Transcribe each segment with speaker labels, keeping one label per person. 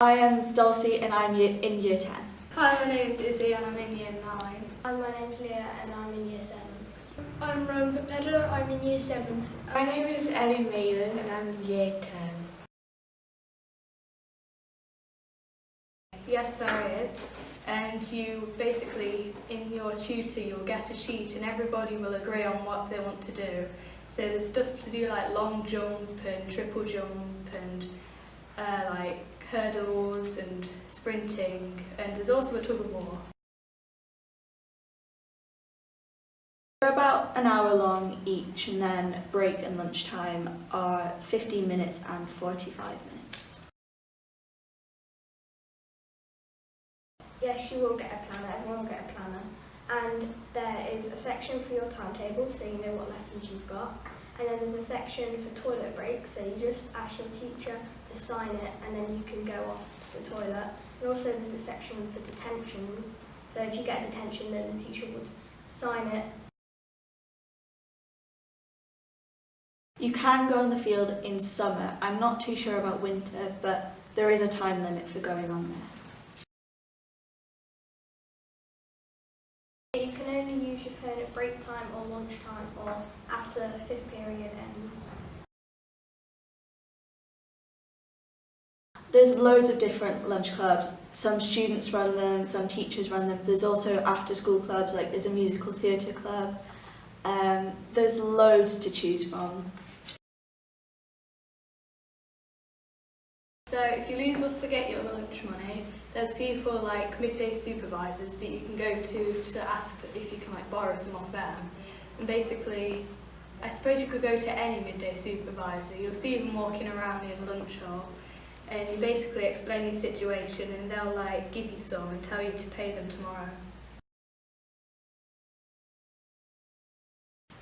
Speaker 1: I am Dulcie and I'm in Year 10.
Speaker 2: Hi, my name is Izzy and I'm in Year 9.
Speaker 3: And my name's Leah and I'm in Year 7.
Speaker 4: I'm Rowan Pedler, I'm in Year 7.
Speaker 5: My name is Ellie Maiden and I'm in Year 10.
Speaker 2: Yes, there is. And you basically, in your tutor, you'll get a sheet and everybody will agree on what they want to do. So there's stuff to do like long jump and triple jump and like hurdles and sprinting, and there's also a tug of war.
Speaker 1: They're about an hour long each, and then break and lunchtime are 15 minutes and 45 minutes.
Speaker 3: Yes, you will get a planner, everyone will get a planner. And there is a section for your timetable, so you know what lessons you've got. And then there's a section for toilet breaks, so you just ask your teacher to sign it and then you can go off to the toilet. And also there's a section for detentions, so if you get a detention then the teacher would sign it.
Speaker 1: You can go on the field in summer. I'm not too sure about winter, but there is a time limit for going on there.
Speaker 3: You can only use your phone at break time or lunchtime or after the fifth period ends.
Speaker 1: There's loads of different lunch clubs. Some students run them, some teachers run them. There's also after school clubs, like there's a musical theatre club. There's loads to choose from.
Speaker 2: So if you lose or forget your lunch money, there's people like midday supervisors that you can go to ask if you can like borrow some off them. And basically, I suppose you could go to any midday supervisor. You'll see them walking around in lunch hall, and you basically explain your situation and they'll like give you some and tell you to pay them tomorrow.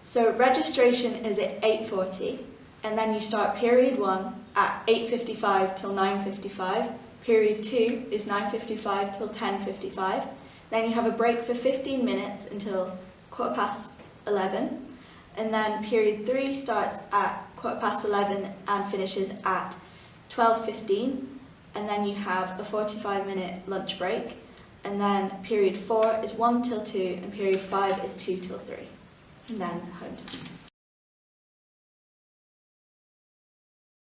Speaker 1: So registration is at 8:40, and then you start period 1 at 8:55 till 9:55. Period 2 is 9:55 till 10:55. Then you have a break for 15 minutes until 11:15. And then period 3 starts at 11:15 and finishes at 12:15. And then you have a 45-minute lunch break. And then period 4 is 1 till 2 and period 5 is 2 till 3. And then home time.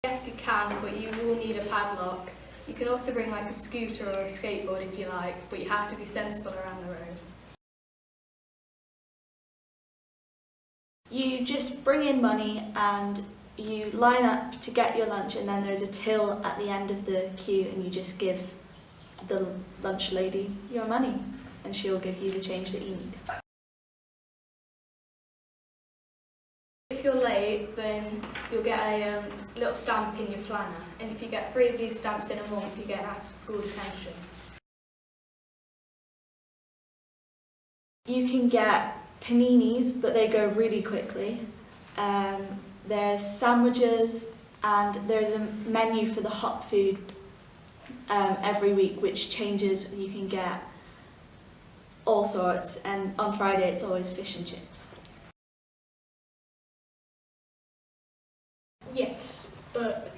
Speaker 2: Yes, you can, but you will need a padlock. You can also bring like a scooter or a skateboard if you like, but you have to be sensible around the road.
Speaker 1: You just bring in money and you line up to get your lunch, and then there's a till at the end of the queue and you just give the lunch lady your money and she'll give you the change that you need.
Speaker 2: If you're late, then you'll get a little stamp in your planner, and if you get 3 of these stamps in a month, you get an after-school detention.
Speaker 1: You can get paninis, but they go really quickly. There's sandwiches, and there's a menu for the hot food every week, which changes. You can get all sorts, and on Friday it's always fish and chips.
Speaker 4: Yes, but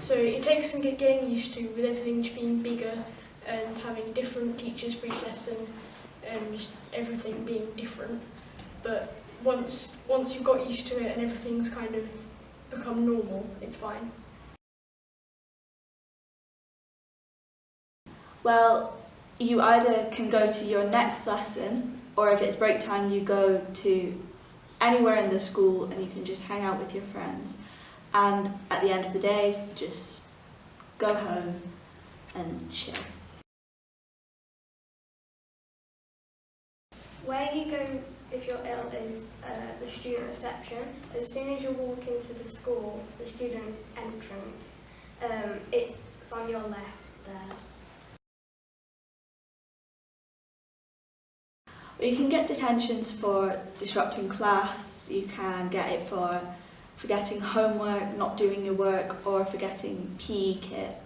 Speaker 4: so it takes some getting used to with everything just being bigger and having different teachers for each lesson and just everything being different. But once you've got used to it and everything's kind of become normal, it's fine.
Speaker 1: Well, you either can go to your next lesson, or if it's break time, you go to anywhere in the school and you can just hang out with your friends. And at the end of the day, just go home and chill.
Speaker 3: Where you go if you're ill is the student reception. As soon as you walk into the school, the student entrance, it's on your left there.
Speaker 1: You can get detentions for disrupting class, you can get it for forgetting homework, not doing your work, or forgetting PE kit.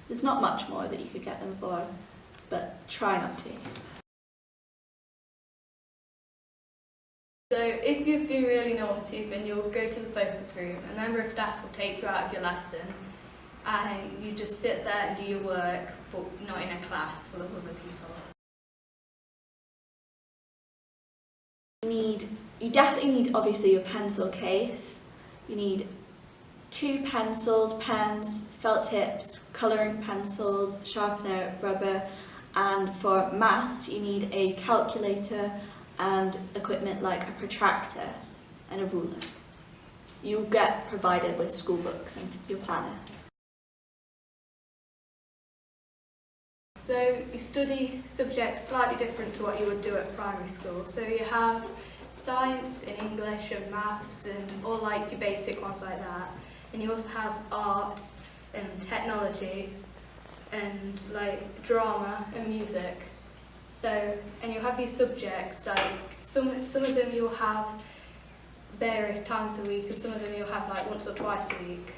Speaker 1: There's not much more that you could get them for, but try not to.
Speaker 2: So if you've been really naughty, then you'll go to the focus room. A member of staff will take you out of your lesson and you just sit there and do your work, but not in a class full of other people.
Speaker 1: You definitely need obviously your pencil case. You need 2 pencils, pens, felt tips, colouring pencils, sharpener, rubber, and for maths you need a calculator and equipment like a protractor and a ruler. You'll get provided with school books and your planner.
Speaker 2: So you study subjects slightly different to what you would do at primary school. So you have science and English and maths and all like your basic ones like that. And you also have art and technology and like drama and music. So, and you have these subjects, like some of them you'll have various times a week and some of them you'll have like once or twice a week.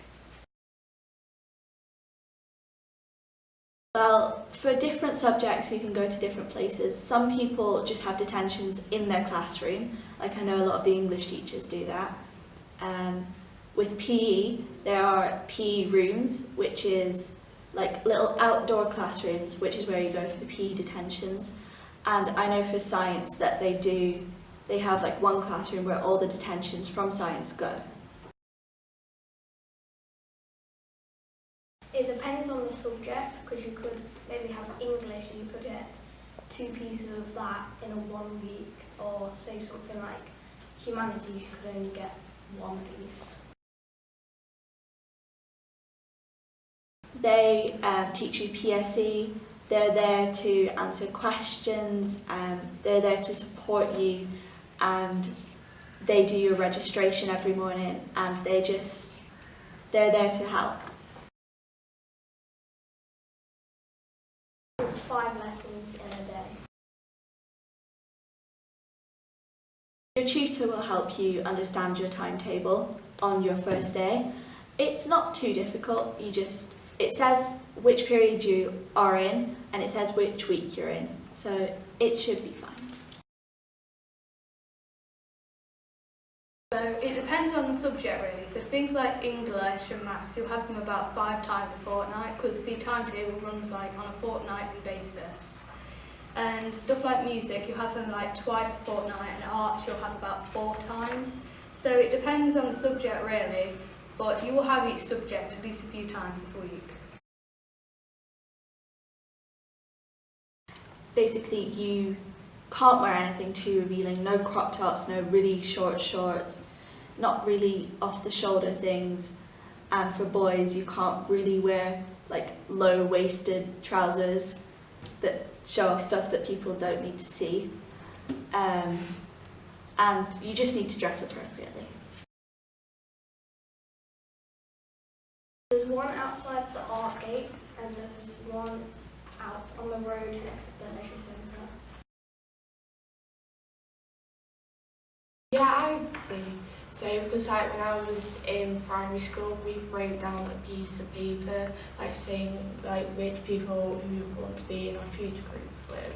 Speaker 1: Well, for different subjects you can go to different places. Some people just have detentions in their classroom, like I know a lot of the English teachers do that. With PE, there are PE rooms, which is like little outdoor classrooms, which is where you go for the PE detentions. And I know for science that they have like one classroom where all the detentions from science go.
Speaker 3: It depends on the subject, because you could maybe have English and you could get 2 pieces of that in a 1 week, or say something like humanities, you could only get 1 piece.
Speaker 1: They teach you PSE, they're there to answer questions, they're there to support you, and they do your registration every morning, and they're there to help.
Speaker 3: There's 5 lessons in a day.
Speaker 1: Your tutor will help you understand your timetable on your first day. It's not too difficult, it says which period you are in and it says which week you're in, so it should be fine.
Speaker 2: So it depends on the subject really. So things like English and maths, you'll have them about 5 times a fortnight because the timetable runs like on a fortnightly basis. And stuff like music, you'll have them like twice a fortnight, and art you'll have about 4 times. So it depends on the subject really, but you will have each subject at least a few times a week.
Speaker 1: Basically, you can't wear anything too revealing, no crop tops, no really short shorts, not really off-the-shoulder things. And for boys, you can't really wear like low-waisted trousers that show off stuff that people don't need to see. And you just need to dress appropriately.
Speaker 3: There's one outside the art gates and there's one out on the road next to the leisure centre.
Speaker 5: Yeah, I would say so, because like when I was in primary school, we wrote down a piece of paper like saying like which people who we want to be in our tutor group with.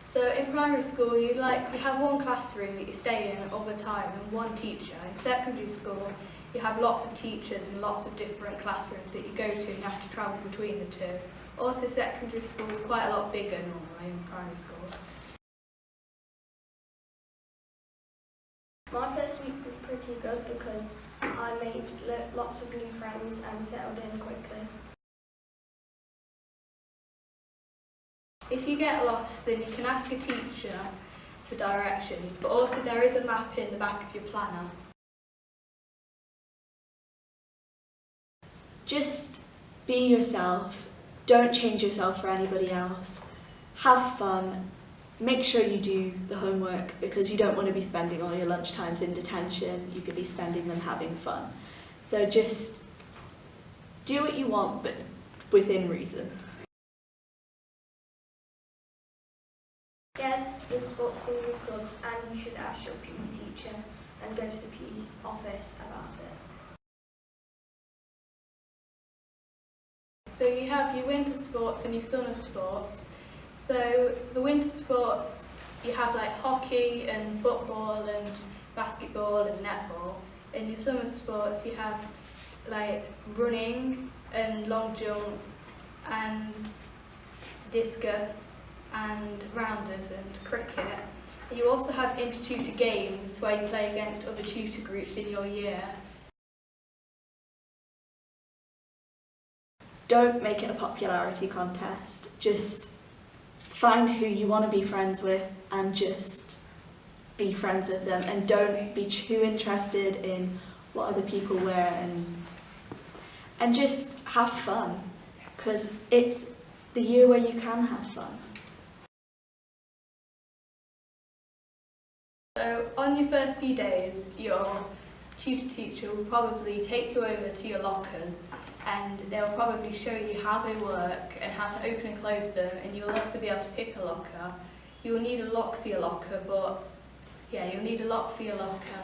Speaker 2: So in primary school, you have one classroom that you stay in all the time and one teacher. In secondary school, you have lots of teachers and lots of different classrooms that you go to and you have to travel between the 2. Also, secondary school is quite a lot bigger normally in primary school.
Speaker 3: My first week was pretty good because I made lots of new friends and settled in quickly.
Speaker 2: If you get lost, then you can ask a teacher for directions, but also there is a map in the back of your planner.
Speaker 1: Just be yourself, don't change yourself for anybody else, have fun, make sure you do the homework because you don't want to be spending all your lunch times in detention, you could be spending them having fun. So just do what you want, but within reason.
Speaker 3: Yes, there's sports things and clubs, and you should ask your PE teacher and go to the PE office about it.
Speaker 2: So you have your winter sports and your summer sports. So the winter sports, you have like hockey and football and basketball and netball. in your summer sports you have like running and long jump and discus and rounders and cricket. You also have inter-tutor games where you play against other tutor groups in your year.
Speaker 1: Don't make it a popularity contest. Just find who you want to be friends with and just be friends with them, and don't be too interested in what other people wear, and just have fun, because it's the year where you can have fun.
Speaker 2: So on your first few days, your tutor teacher will probably take you over to your lockers and they'll probably show you how they work and how to open and close them, and you'll also be able to pick a locker. You'll need a lock for your locker, you'll need a lock for your locker.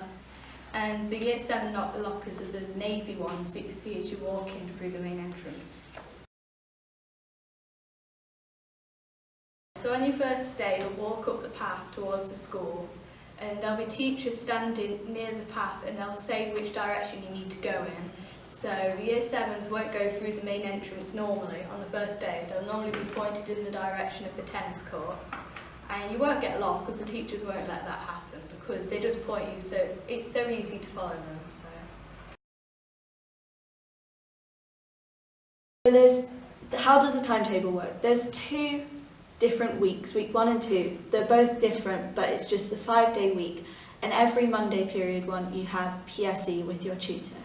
Speaker 2: And the Year 7 lockers are the navy ones that you see as you walk in through the main entrance. So on your first day, you'll walk up the path towards the school, and there'll be teachers standing near the path and they'll say which direction you need to go in. So Year 7s won't go through the main entrance normally on the first day. They'll normally be pointed in the direction of the tennis courts. And you won't get lost because the teachers won't let that happen, because they just point you, so it's so easy to follow them.
Speaker 1: So how does the timetable work? There's 2 different weeks, week 1 and 2. They're both different, but it's just the 5-day week. And every Monday period 1 you have PSE with your tutor.